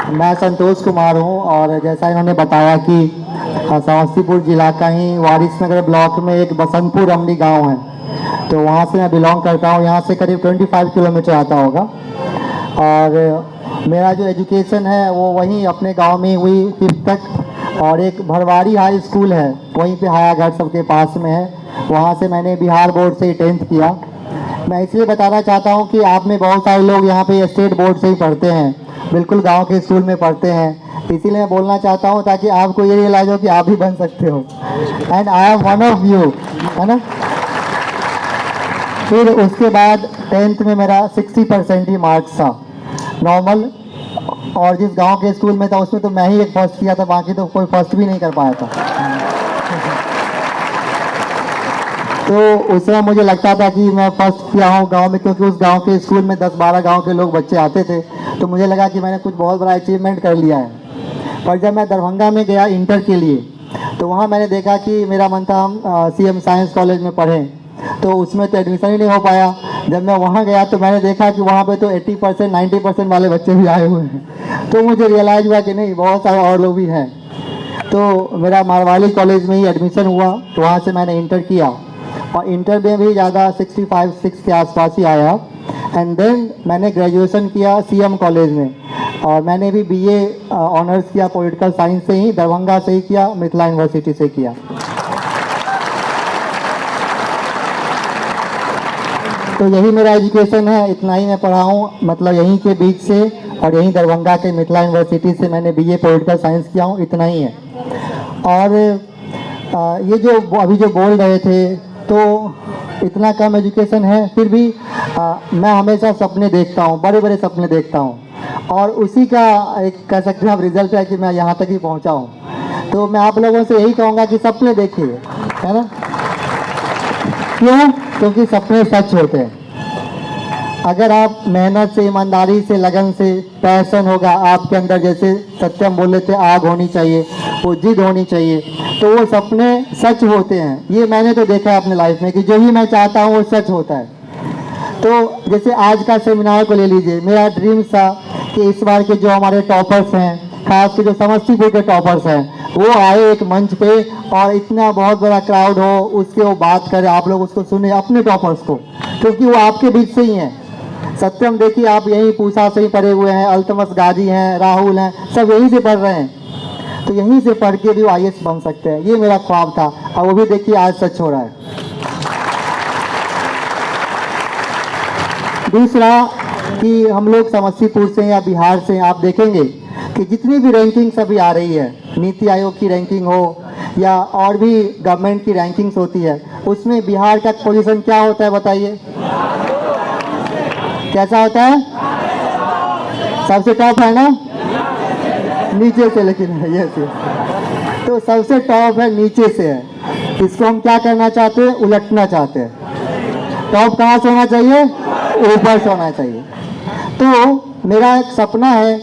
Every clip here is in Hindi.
मैं संतोष कुमार हूं और जैसा इन्होंने बताया कि समस्तीपुर जिला का ही वारिसनगर ब्लॉक में एक बसंतपुर अमली गांव है, तो वहां से मैं बिलोंग करता हूं। यहां से करीब 25 किलोमीटर आता होगा और मेरा जो एजुकेशन है वो वहीं अपने गांव में हुई 5th तक। और एक भरवारी हाई स्कूल है वहीं पे हायाघाट सबके पास में है, वहाँ से मैंने बिहार बोर्ड से 10th किया। मैं इसलिए बताना चाहता हूँ कि आप में बहुत सारे लोग यहाँ पे स्टेट बोर्ड से ही पढ़ते हैं, बिल्कुल गांव के स्कूल में पढ़ते हैं, इसीलिए मैं बोलना चाहता हूँ ताकि आपको ये रियलाइज हो कि आप भी बन सकते हो। And I am one of you, है ना। फिर उसके बाद 10th में मेरा 60% ही मार्क्स था नॉर्मल, और जिस गांव के स्कूल में था उसमें तो मैं ही एक फर्स्ट किया था, बाकी तो कोई फर्स्ट भी नहीं कर पाया था। तो उस समय मुझे लगता था कि मैं फर्स्ट किया हूँ गांव में, क्योंकि उस गांव के स्कूल में 10-12 गांव के लोग बच्चे आते थे, तो मुझे लगा कि मैंने कुछ बहुत बड़ा अचीवमेंट कर लिया है। पर जब मैं दरभंगा में गया इंटर के लिए, तो वहाँ मैंने देखा कि मेरा मन था हम CM साइंस कॉलेज में पढ़ें, तो उसमें तो एडमिशन ही नहीं हो पाया। जब मैं वहाँ गया तो मैंने देखा कि वहाँ पे तो 80% 90% वाले बच्चे भी आए हुए हैं, तो मुझे रियलाइज हुआ कि नहीं, बहुत सारे और लोग भी हैं। तो मेरा मारवाड़ी कॉलेज में ही एडमिशन हुआ, तो वहाँ से मैंने इंटर किया और इंटर में भी ज़्यादा 65-6 के आसपास ही आया। एंड देन मैंने ग्रेजुएशन किया CM कॉलेज में, और मैंने भी BA ऑनर्स किया पॉलिटिकल साइंस से ही, दरभंगा से ही किया, मिथिला यूनिवर्सिटी से किया। तो यही मेरा एजुकेशन है, इतना ही मैं पढ़ा हूँ, मतलब यहीं के बीच से, और यहीं दरभंगा के मिथिला यूनिवर्सिटी से मैंने BA पॉलिटिकल साइंस किया हूँ, इतना ही है। और ये जो अभी जो बोल रहे थे, तो इतना कम एजुकेशन है, फिर भी मैं हमेशा सपने देखता हूँ, बड़े बड़े सपने देखता हूँ, और उसी का एक कह सकते हैं आप रिजल्ट है कि मैं यहाँ तक ही पहुँचा हूँ। तो मैं आप लोगों से यही कहूँगा कि सपने देखिए, है ना। क्यों? क्योंकि सपने सच होते हैं। अगर आप मेहनत से, ईमानदारी से, लगन से, पैशन होगा आपके अंदर, जैसे सत्यम बोले थे, आग होनी चाहिए, वो जिद होनी चाहिए, तो वो सपने सच होते हैं। ये मैंने तो देखा है अपने लाइफ में कि जो भी मैं चाहता हूँ वो सच होता है। तो जैसे आज का सेमिनार को ले लीजिए, मेरा ड्रीम था कि इस बार के जो हमारे टॉपर्स हैं, खास के जो समस्तीपुर के टॉपर्स हैं, वो आए एक मंच पे और इतना बहुत बड़ा क्राउड हो, उसके वो बात करे, आप लोग उसको सुने, अपने टॉपर्स को, क्योंकि वो आपके बीच से ही हैं। सत्यम देखिए, आप यहीं पूसा से ही पढ़े हुए हैं, अल्तमस गाजी हैं, राहुल हैं, सब यहीं से पढ़ रहे हैं, तो यहीं से पढ़ के भी वो IAS बन सकते हैं। ये मेरा ख्वाब था, और वो भी देखिए आज सच हो रहा है। दूसरा कि हम लोग समस्तीपुर से या बिहार से, आप देखेंगे कि जितनी भी रैंकिंग्स अभी आ रही है, नीति आयोग की रैंकिंग हो या और भी गवर्नमेंट की रैंकिंग्स होती है, उसमें बिहार का पोजीशन क्या होता है बताइए? कैसा होता है? सबसे टॉप है ना? नीचे से, लेकिन यस, तो सबसे टॉप है, नीचे से है। इसको हम क्या करना चाहते हैं? उलटना चाहते हैं। टॉप कहाँ से होना चाहिए? ऊपर से होना चाहिए। तो मेरा एक सपना है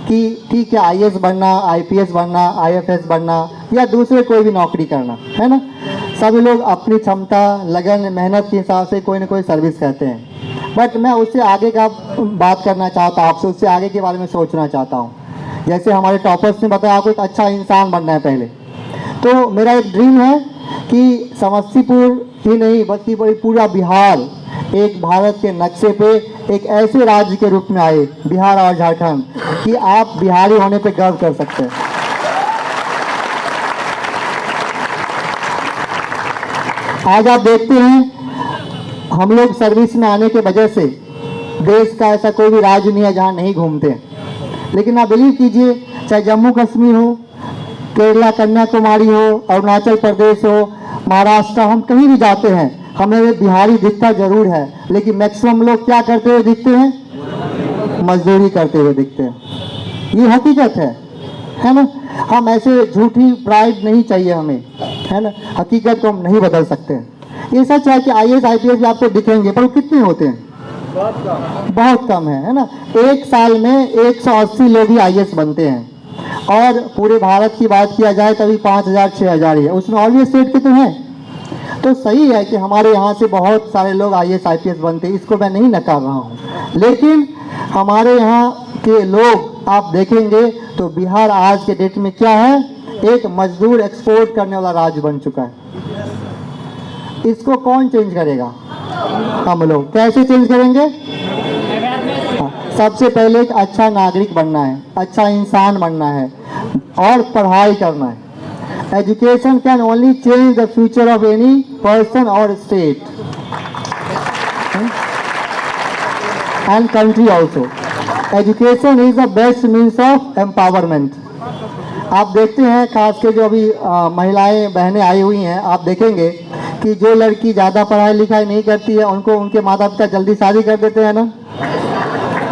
कि ठीक है, IAS बनना, IPS बनना, IFS बनना, या दूसरे कोई भी नौकरी करना, है ना। सभी लोग अपनी क्षमता, लगन, मेहनत के हिसाब से कोई ना कोई सर्विस करते हैं, बट मैं उससे आगे का बात करना चाहता हूँ, आपसे उससे आगे के बारे में सोचना चाहता हूँ। जैसे हमारे टॉपर्स ने बताया, आपको एक अच्छा इंसान बनना है पहले, तो मेरा एक ड्रीम है कि समस्तीपुर ही नहीं बल्कि पूरा बिहार एक भारत के नक्शे पे एक ऐसे राज्य के रूप में आए, बिहार और झारखंड, कि आप बिहारी होने पे गर्व कर सकते हैं। आज आप देखते हैं हम लोग सर्विस में आने के वजह से देश का ऐसा कोई भी राज्य नहीं है जहाँ नहीं घूमते हैं, लेकिन आप बिलीव कीजिए, चाहे जम्मू कश्मीर हो, केरला, कन्याकुमारी हो, अरुणाचल प्रदेश हो, महाराष्ट्र, हम कहीं भी जाते हैं हमें बिहारी दिखता जरूर है, लेकिन मैक्सिमम लोग क्या करते हुए दिखते हैं? मजदूरी करते हुए दिखते हैं। ये हकीकत है ना। हम ऐसे झूठी प्राइड नहीं चाहिए हमें, है ना। हकीकत को हम नहीं बदल सकते हैं। ये सच है कि IAS IPS भी आपको दिखेंगे, पर वो कितने होते हैं? बहुत कम है ना। एक साल में 180 लोग ही IAS बनते हैं, और पूरे भारत की बात किया जाए तभी 5000-6000 ही है, उसमें और भी स्टेट के तो हैं। तो सही है कि हमारे यहाँ से बहुत सारे लोग IAS IPS बनते हैं, इसको मैं नहीं नकार रहा हूँ, लेकिन हमारे यहाँ के लोग आप देखेंगे तो बिहार आज के डेट में क्या है, एक मजदूर एक्सपोर्ट करने वाला राज्य बन चुका है। इसको कौन चेंज करेगा? हम लोग। कैसे चेंज करेंगे? सबसे पहले एक अच्छा नागरिक बनना है, अच्छा इंसान बनना है और पढ़ाई करना है। Education can only change the future of any person और state and country also. Education is the best means of empowerment. आप देखते हैं खास के जो अभी महिलाएं बहनें आई हुई हैं, आप देखेंगे कि जो लड़की ज़्यादा पढ़ाई लिखाई नहीं करती है उनको उनके माता पिता जल्दी शादी कर देते हैं ना,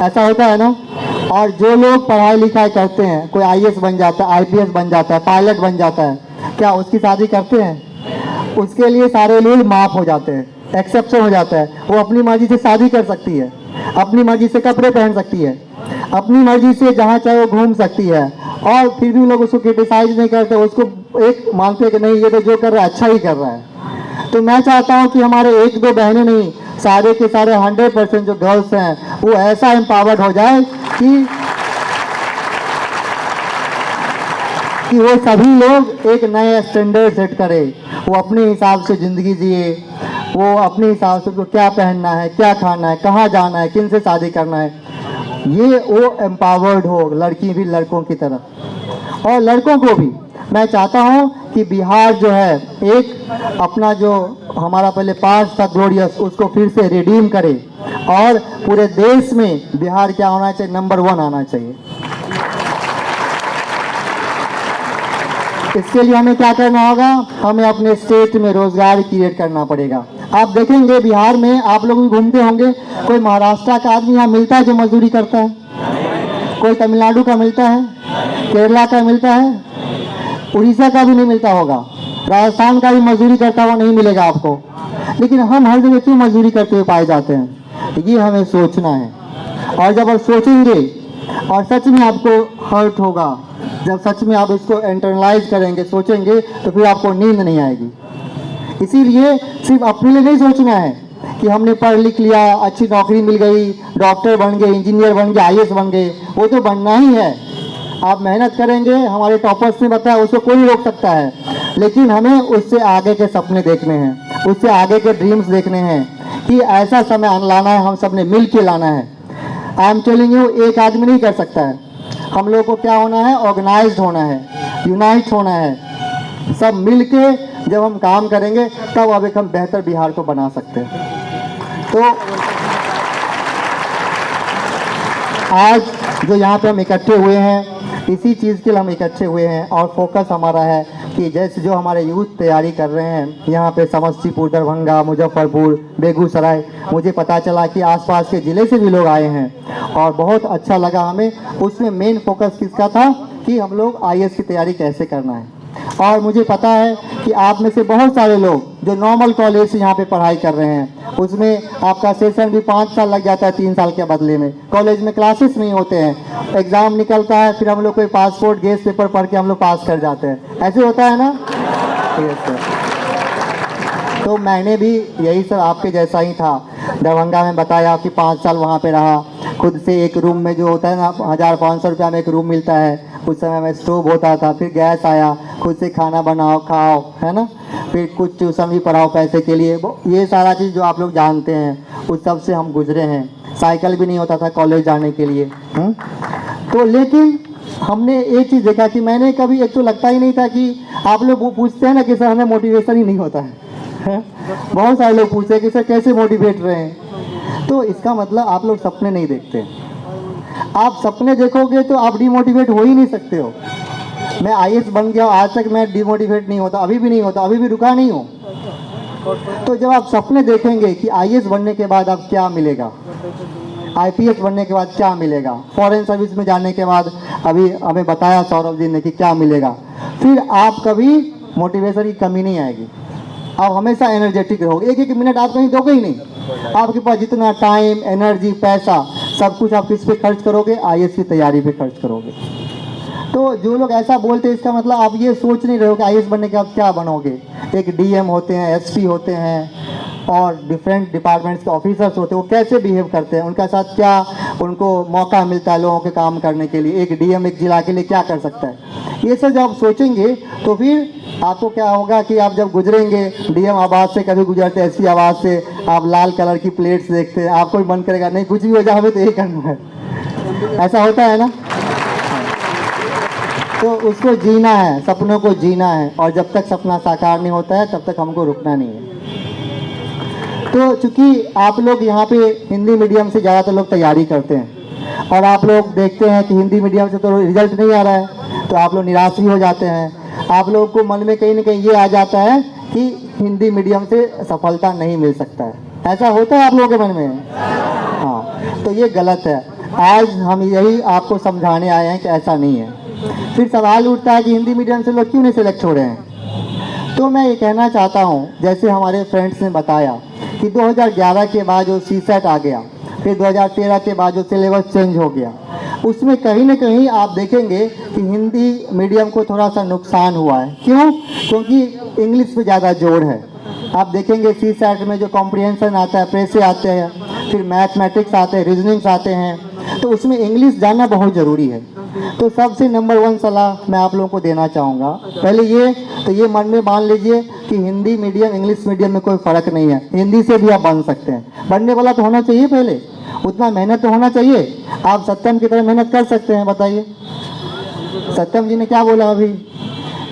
ऐसा होता है ना। और जो लोग पढ़ाई लिखाई करते हैं, कोई IAS बन जाता है, IPS बन जाता है, पायलट बन जाता है, क्या उसकी शादी करते हैं? उसके लिए सारे रूल माफ़ हो जाते हैं, एक्सेप्शन हो जाता है। वो अपनी मर्जी से शादी कर सकती है, अपनी मर्जी से कपड़े पहन सकती है, अपनी मर्जी से जहाँ चाहे वो घूम सकती है, और फिर भी लोग उसको क्रिटिसाइज नहीं करते, उसको एक मानते हैं कि नहीं ये तो जो कर रहा है अच्छा ही कर रहा है। तो मैं चाहता हूँ कि हमारे एक दो बहनें नहीं, सारे के सारे 100% जो गर्ल्स हैं वो ऐसा एम्पावर्ड हो जाए कि वो सभी लोग एक नए स्टैंडर्ड सेट करें, वो अपने हिसाब से ज़िंदगी जिए, वो अपने हिसाब से उनको क्या पहनना है, क्या खाना है, कहाँ जाना है, किन से शादी करना है, ये वो एम्पावर्ड हो, लड़की भी लड़कों की तरह। और लड़कों को भी मैं चाहता हूँ कि बिहार जो है एक अपना जो हमारा पहले पास्ट था ग्लोरियस, उसको फिर से रिडीम करे और पूरे देश में बिहार क्या होना चाहिए, नंबर 1 आना चाहिए। इसके लिए हमें क्या करना होगा? हमें अपने स्टेट में रोजगार क्रिएट करना पड़ेगा। आप देखेंगे बिहार में, आप लोग भी घूमते होंगे, कोई महाराष्ट्र का आदमी यहाँ मिलता है जो मजदूरी करता है? कोई तमिलनाडु का मिलता है, केरला का मिलता है, उड़ीसा का भी नहीं मिलता होगा, राजस्थान का भी मजदूरी करता हुआ नहीं मिलेगा आपको। लेकिन हम हर जगह क्यों मजदूरी करते हुए पाए जाते हैं? ये हमें सोचना है। और जब आप सोचेंगे और सच में आपको हर्ट होगा, जब सच में आप इसको इंटरनलाइज करेंगे, सोचेंगे, तो फिर आपको नींद नहीं आएगी। इसीलिए सिर्फ अपने लिए नहीं सोचना है कि हमने पढ़ लिख लिया, अच्छी नौकरी मिल गई, डॉक्टर बन गए, इंजीनियर बन गए, IAS बन गए, वो तो बनना ही है। आप मेहनत करेंगे, हमारे टॉपर्स ने बताया, उसको कोई रोक सकता है, लेकिन हमें उससे आगे के सपने देखने हैं, उससे आगे के ड्रीम्स देखने हैं कि ऐसा समय लाना है, हम सब ने मिल के लाना है। आई एम टेलिंग यू, एक आदमी नहीं कर सकता है। हम लोग को क्या होना है? ऑर्गेनाइज्ड होना है, यूनाइट होना है। सब मिल के जब हम काम करेंगे तब अब एक हम बेहतर बिहार को बना सकते हैं। तो आज जो यहाँ पे हम इकट्ठे हुए हैं, इसी चीज़ के लिए हम इकट्ठे हुए हैं और फोकस हमारा है कि जैसे जो हमारे यूथ तैयारी कर रहे हैं यहाँ पे समस्तीपुर, दरभंगा, मुजफ्फरपुर, बेगूसराय, मुझे पता चला कि आसपास के ज़िले से भी लोग आए हैं और बहुत अच्छा लगा हमें। उसमें मेन फोकस किसका था कि हम लोग IAS की तैयारी कैसे करना है। और मुझे पता है कि आप में से बहुत सारे लोग जो नॉर्मल कॉलेज से यहाँ पे पढ़ाई कर रहे हैं, उसमें आपका सेशन भी 5 साल लग जाता है 3 साल के बदले में। कॉलेज में क्लासेस नहीं होते हैं, एग्ज़ाम निकलता है, फिर हम लोग कोई पासपोर्ट गेस्ट पेपर पढ़ के हम लोग पास कर जाते हैं, ऐसे होता है ना? Yes sir. तो मैंने भी यही सर आपके जैसा ही था, दरभंगा में बताया कि 5 साल वहाँ पे रहा, खुद से एक रूम में जो होता है ना 1500 रुपया में एक रूम मिलता है, उस समय में स्टोव होता था, फिर गैस आया, खुद से खाना बनाओ खाओ, है ना, फिर कुछ ट्यूशन भी पढ़ाओ पैसे के लिए, ये सारा चीज़ जो आप लोग जानते हैं उस सब से हम गुजरे हैं। साइकिल भी नहीं होता था कॉलेज जाने के लिए। तो लेकिन हमने एक चीज़ देखा कि मैंने कभी, एक तो लगता ही नहीं था कि आप लोग वो पूछते हैं ना कि सर हमें मोटिवेशन ही नहीं होता है, बहुत सारे लोग पूछते हैं कि सर कैसे मोटिवेट रहे हैं। तो इसका मतलब आप लोग सपने नहीं देखते। आप सपने देखोगे तो आप डिमोटिवेट हो ही नहीं सकते हो। मैं IAS बन गया, आज तक मैं डिमोटिवेट नहीं होता, अभी भी नहीं होता, अभी भी रुका नहीं हूँ। तो जब आप सपने देखेंगे कि IAS बनने के बाद आप क्या मिलेगा, IPS बनने के बाद क्या मिलेगा, फॉरेन सर्विस में जाने के बाद अभी हमें बताया सौरभ जी ने कि क्या मिलेगा, फिर आप कभी मोटिवेशन की कमी नहीं आएगी। आप हमेशा एनर्जेटिक रहोगे, एक एक मिनट आप कहीं दोगे ही नहीं। आपके पास जितना टाइम, एनर्जी, पैसा, सब कुछ आप किस पे खर्च करोगे? IAS की तैयारी पे खर्च करोगे। तो जो लोग ऐसा बोलते हैं इसका मतलब आप ये सोच नहीं रहे हो कि आईएएस बनने के आप क्या बनोगे। एक डीएम होते हैं, एसपी होते हैं और डिफरेंट डिपार्टमेंट्स के ऑफिसर्स होते हैं, वो कैसे बिहेव करते हैं, उनका साथ क्या उनको मौका मिलता है लोगों के काम करने के लिए। एक डीएम एक जिला के लिए क्या कर सकता है, ये सब जब आप सोचेंगे तो फिर आपको क्या होगा कि आप जब गुजरेंगे डीएम आवास से, कभी गुजरते एसपी आवास से, आप लाल कलर की प्लेट्स देखते हैं, आपको भी मन करेगा नहीं कुछ भी हो जाए हमें तो यही करना है। ऐसा होता है ना। तो उसको जीना है, सपनों को जीना है, और जब तक सपना साकार नहीं होता है तब तक हमको रुकना नहीं है। तो चूंकि आप लोग यहाँ पे हिंदी मीडियम से ज़्यादातर लोग तैयारी करते हैं और आप लोग देखते हैं कि हिंदी मीडियम से तो रिजल्ट नहीं आ रहा है, तो आप लोग निराश भी हो जाते हैं। आप लोगों को मन में कहीं ना कहीं ये आ जाता है कि हिंदी मीडियम से सफलता नहीं मिल सकता है। ऐसा होता है आप लोगों के मन में? हाँ, तो ये गलत है। आज हम यही आपको समझाने आए हैं कि ऐसा नहीं है। फिर सवाल उठता है कि हिंदी मीडियम से लोग क्यों नहीं सिलेक्ट हो रहे हैं। तो मैं ये कहना चाहता हूँ, जैसे हमारे फ्रेंड्स ने बताया कि 2011 के बाद जो सीसेट आ गया, फिर 2013 के बाद जो सिलेबस चेंज हो गया, उसमें कहीं ना कहीं आप देखेंगे कि हिंदी मीडियम को थोड़ा सा नुकसान हुआ है। क्यों? क्योंकि इंग्लिश पे ज़्यादा जोर है। आप देखेंगे सीसेट में जो कॉम्प्रिहेंशन आता है, प्रेसे आते हैं, फिर मैथमेटिक्स आते हैं, रीजनिंग्स आते हैं, तो उसमें इंग्लिश जानना बहुत ज़रूरी है। तो सबसे नंबर 1 सलाह मैं आप लोगों को देना चाहूँगा, पहले ये मन में मान लीजिए कि हिंदी मीडियम इंग्लिश मीडियम में कोई फ़र्क नहीं है। हिंदी से भी आप बन सकते हैं, बनने वाला तो होना चाहिए, पहले उतना मेहनत तो होना चाहिए। आप सत्यम की तरह मेहनत कर सकते हैं, बताइए। सत्यम जी ने क्या बोला अभी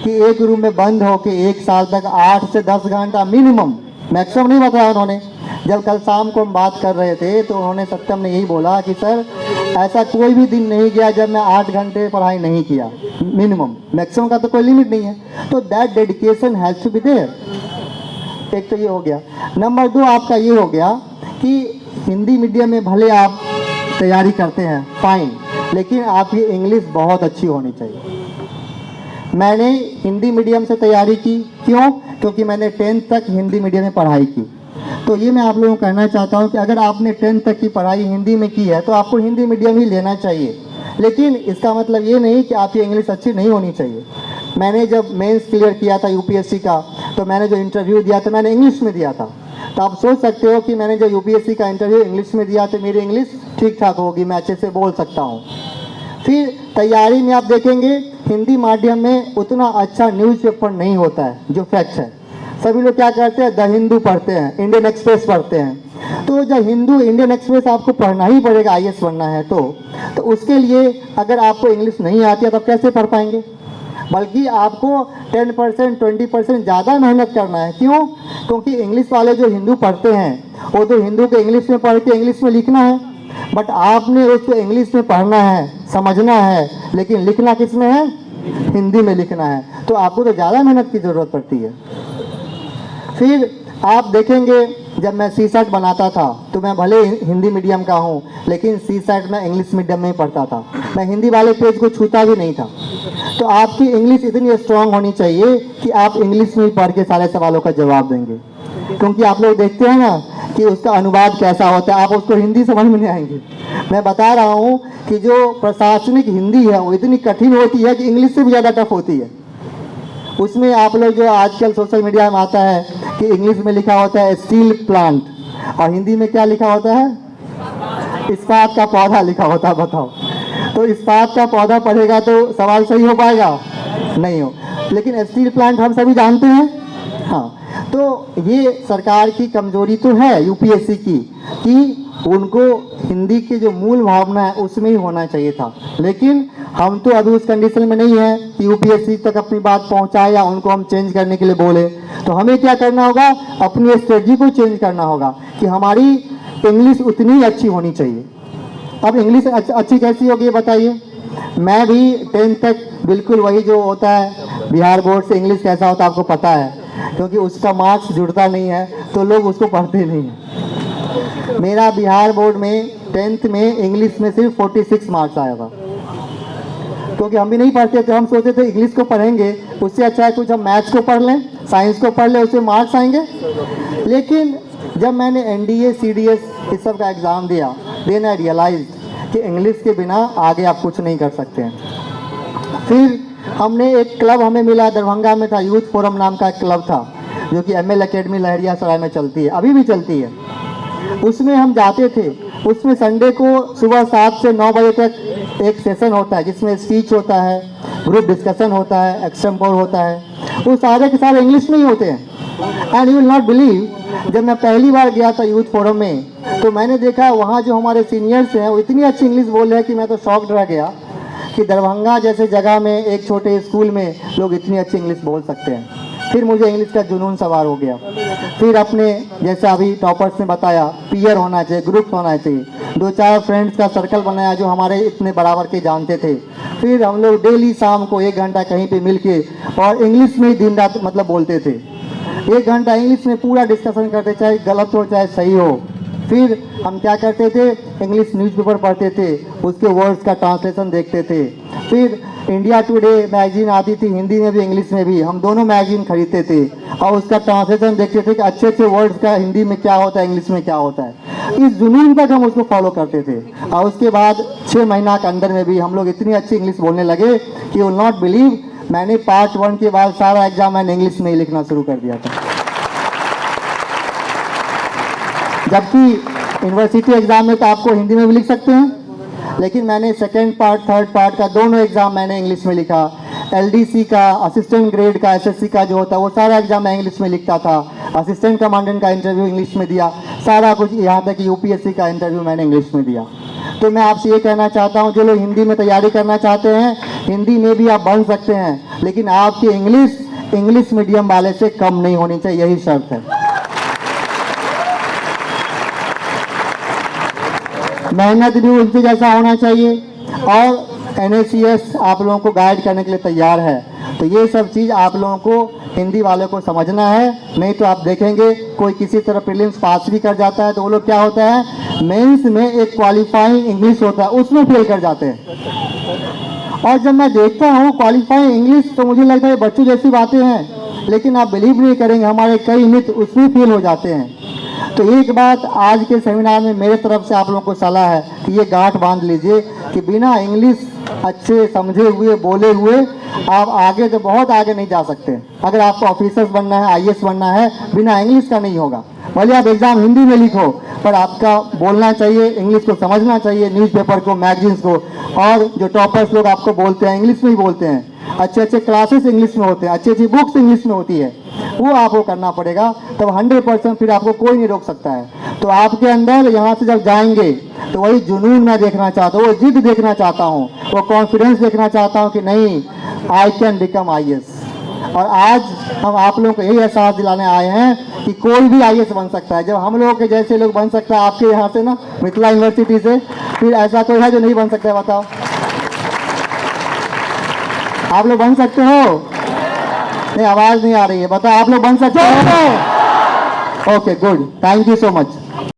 कि एक रूम में बंद हो के 1 साल तक 8 से 10 घंटा मिनिमम, मैक्सिमम नहीं बताया उन्होंने। जब कल शाम को हम बात कर रहे थे तो उन्होंने, सत्यम ने यही बोला कि सर ऐसा कोई भी दिन नहीं गया जब मैं 8 घंटे पढ़ाई नहीं किया, मिनिमम। मैक्सिमम का तो कोई लिमिट नहीं है। तो that dedication has to be there. एक तो ये हो गया। नंबर 2 आपका ये हो गया कि हिंदी मीडियम में भले आप तैयारी करते हैं, फाइन, लेकिन आपकी इंग्लिश बहुत अच्छी होनी चाहिए। मैंने हिंदी मीडियम से तैयारी की, क्यों? क्योंकि मैंने 10th तक हिंदी मीडियम में पढ़ाई की। तो ये मैं आप लोगों को कहना चाहता हूँ कि अगर आपने 10th तक की पढ़ाई हिंदी में की है तो आपको हिंदी मीडियम ही लेना चाहिए। लेकिन इसका मतलब ये नहीं कि आपकी इंग्लिश अच्छी नहीं होनी चाहिए। मैंने जब मेंस क्लियर किया था यूपीएससी का, तो मैंने जो इंटरव्यू दिया था मैंने इंग्लिश में दिया था। तो आप सोच सकते हो कि मैंने जो यूपीएससी का इंटरव्यू इंग्लिश में दिया तो मेरी इंग्लिश ठीक ठाक होगी, मैं अच्छे से बोल सकता हूँ। फिर तैयारी में आप देखेंगे हिंदी माध्यम में उतना अच्छा न्यूज़पेपर नहीं होता है, जो फैक्ट है। सभी लोग क्या करते हैं, द हिंदू पढ़ते हैं, इंडियन एक्सप्रेस पढ़ते हैं। तो जब हिंदू इंडियन एक्सप्रेस आपको पढ़ना ही पड़ेगा आईएएस बनना है तो उसके लिए अगर आपको इंग्लिश नहीं आती है तो कैसे पढ़ पाएंगे? बल्कि आपको 10% 20% ज़्यादा मेहनत करना है। क्यों? क्योंकि इंग्लिश वाले जो हिंदू पढ़ते हैं वो तो हिंदू के इंग्लिश में पढ़ के इंग्लिश में लिखना है, बट आपने उसको इंग्लिश में पढ़ना है, समझना है, लेकिन लिखना किस में है? हिंदी में लिखना है। तो आपको तो ज़्यादा मेहनत की ज़रूरत पड़ती है। फिर आप देखेंगे जब मैं सीसेट बनाता था तो मैं भले हिंदी मीडियम का हूँ, लेकिन सीसेट में इंग्लिश मीडियम में ही पढ़ता था। मैं हिंदी वाले पेज को छूता भी नहीं था। तो आपकी इंग्लिश इतनी स्ट्रांग होनी चाहिए कि आप इंग्लिश में ही पढ़ के सारे सवालों का जवाब देंगे। क्योंकि आप लोग देखते हैं ना कि उसका अनुवाद कैसा होता है, आप उसको हिंदी समझ में नहीं आएंगे। मैं बता रहा हूँ कि जो प्रशासनिक हिंदी है वो इतनी कठिन होती है कि इंग्लिश से भी ज़्यादा टफ होती है। उसमें आप लोग जो आजकल सोशल मीडिया में आता है कि इंग्लिश में लिखा होता है स्टील प्लांट और हिंदी में क्या लिखा होता है? इस्पात का पौधा लिखा होता है। बताओ, तो इस्पात का पौधा पढ़ेगा तो सवाल सही हो पाएगा? नहीं हो। लेकिन स्टील प्लांट हम सभी जानते हैं। हाँ, तो ये सरकार की कमजोरी तो है यूपीएससी की कि उनको हिंदी की जो मूल भावना है उसमें ही होना चाहिए था। लेकिन हम तो अभी उस कंडीशन में नहीं है कि यूपीएससी तक अपनी बात पहुंचाए या उनको हम चेंज करने के लिए बोले। तो हमें क्या करना होगा? अपनी स्ट्रेटजी को चेंज करना होगा कि हमारी इंग्लिश उतनी ही अच्छी होनी चाहिए। अब इंग्लिश अच्छी कैसी होगी बताइए? मैं भी 10th तक बिल्कुल वही जो होता है बिहार बोर्ड से इंग्लिश कैसा होता है आपको पता है, क्योंकि उसका मार्क्स जुड़ता नहीं है तो लोग उसको पढ़ते नहीं हैं। मेरा बिहार बोर्ड में 10th में इंग्लिश में सिर्फ 46 मार्क्स आया था, क्योंकि हम भी नहीं पढ़ते थे। हम सोचते थे इंग्लिश को पढ़ेंगे उससे अच्छा है कुछ हम मैथ्स को पढ़ लें, साइंस को पढ़ लें, उससे मार्क्स आएंगे। लेकिन जब मैंने एनडीए सीडीएस इस सब का एग्ज़ाम दिया, देन आई रियलाइज कि इंग्लिश के बिना आगे आप कुछ नहीं कर सकते हैं। फिर हमने एक क्लब हमें मिला, दरभंगा में था, यूथ फोरम नाम का एक क्लब था जो कि ML अकेडमी लहरिया सराय में चलती है, अभी भी चलती है। उसमें हम जाते थे। उसमें संडे को सुबह 7 से 9 बजे तक एक सेशन होता है जिसमें स्पीच होता है, ग्रुप डिस्कशन होता है, एक्सटेम्पोर होता है। वो सारे के सारे इंग्लिश में ही होते हैं। And you will not believe, जब मैं पहली बार गया था यूथ फोरम में तो मैंने देखा वहाँ जो हमारे सीनियर्स हैं वो इतनी अच्छी इंग्लिश बोल रहे हैं कि मैं तो शॉक्ड रह गया कि दरभंगा जैसे जगह में एक छोटे स्कूल में लोग इतनी अच्छी इंग्लिश बोल सकते हैं। फिर मुझे इंग्लिश का जुनून सवार हो गया। फिर अपने जैसा अभी टॉपर्स ने बताया, पीयर होना चाहिए, ग्रुप होना चाहिए। 2-4 फ्रेंड्स का सर्कल बनाया जो हमारे इतने बराबर के जानते थे। फिर हम लोग डेली शाम को 1 घंटा कहीं पे मिल के और इंग्लिश में ही दिन रात मतलब बोलते थे। 1 घंटा इंग्लिश में पूरा डिस्कशन करते, चाहे गलत हो चाहे सही हो। फिर हम क्या करते थे, इंग्लिश न्यूज़पेपर पढ़ते थे, उसके वर्ड्स का ट्रांसलेशन देखते थे। फिर इंडिया टुडे मैगजीन आती थी, हिंदी में भी इंग्लिश में भी, हम दोनों मैगजीन खरीदते थे और उसका ट्रांसलेशन देखते थे कि अच्छे अच्छे वर्ड्स का हिंदी में क्या होता है, इंग्लिश में क्या होता है। इस जुनून तक हम उसको फॉलो करते थे। और उसके बाद 6 महीना के अंदर में भी हम लोग इतनी अच्छी इंग्लिश बोलने लगे कि यू विल नॉट बिलीव, मैंने पार्ट 1 के बाद सारा एग्जाम मैंने इंग्लिश में ही लिखना शुरू कर दिया था। जबकि यूनिवर्सिटी एग्ज़ाम में तो आपको हिंदी में भी लिख सकते हैं, लेकिन मैंने सेकेंड पार्ट, थर्ड पार्ट का दोनों एग्ज़ाम मैंने इंग्लिश में लिखा। LDC का, असिस्टेंट ग्रेड का, SSC का जो होता है वो सारा एग्ज़ाम मैं इंग्लिश में लिखता था। असिस्टेंट कमांडेंट का इंटरव्यू इंग्लिश में दिया, सारा कुछ, यहाँ तक कि UPSC का इंटरव्यू मैंने इंग्लिश में दिया। तो मैं आपसे ये कहना चाहता हूँ, जो लोग हिंदी में तैयारी करना चाहते हैं, हिंदी में भी आप बन सकते हैं, लेकिन आपकी इंग्लिश मीडियम वाले से कम नहीं होनी चाहिए, यही शर्त है। मेहनत भी उनके जैसा होना चाहिए और NACS आप लोगों को गाइड करने के लिए तैयार है। तो ये सब चीज़ आप लोगों को हिंदी वाले को समझना है। नहीं तो आप देखेंगे कोई किसी तरह प्रीलिम्स पास भी कर जाता है तो वो लोग क्या होता है, मेंस में एक क्वालिफाइंग इंग्लिश होता है उसमें फेल कर जाते हैं। और जब मैं देखता हूँ क्वालिफाइंग इंग्लिश तो मुझे लगता है बच्चों जैसी बातें हैं, लेकिन आप बिलीव नहीं करेंगे हमारे कई मित्र उसमें फेल हो जाते हैं। तो एक बात आज के सेमिनार में मेरे तरफ से आप लोगों को सलाह है कि ये गांठ बांध लीजिए कि बिना इंग्लिश अच्छे समझे हुए, बोले हुए आप आगे तो बहुत आगे नहीं जा सकते। अगर आपको ऑफिसर्स बनना है, IAS बनना है, बिना इंग्लिश का नहीं होगा। भले आप एग्ज़ाम हिंदी में लिखो, पर आपका बोलना चाहिए, इंग्लिश को समझना चाहिए, न्यूज़पेपर को, मैगजीन्स को। और जो टॉपर्स लोग आपको बोलते हैं इंग्लिश में ही बोलते हैं, अच्छे अच्छे क्लासेस इंग्लिश में होते हैं, अच्छी अच्छी बुक्स इंग्लिश में होती है, वो आपको करना पड़ेगा। तब 100% फिर आपको कोई नहीं रोक सकता है। तो आपके अंदर यहाँ से जब जाएंगे तो वही जुनून मैं देखना चाहता हूँ, वो जिद देखना चाहता हूँ, वो कॉन्फिडेंस देखना चाहता हूँ कि नहीं, आई कैन बिकम IAS। और आज हम आप लोगों को यही एहसास दिलाने आए हैं कि कोई भी IAS बन सकता है। जब हम लोगों के जैसे लोग बन सकता है आपके यहाँ से ना, मिथिला यूनिवर्सिटी से, फिर ऐसा कोई है जो नहीं बन सकता है? बताओ, आप लोग बन सकते हो? नहीं, आवाज़ नहीं आ रही है। बताओ, आप लोग बन सकते हो? Okay, good, thank you so much.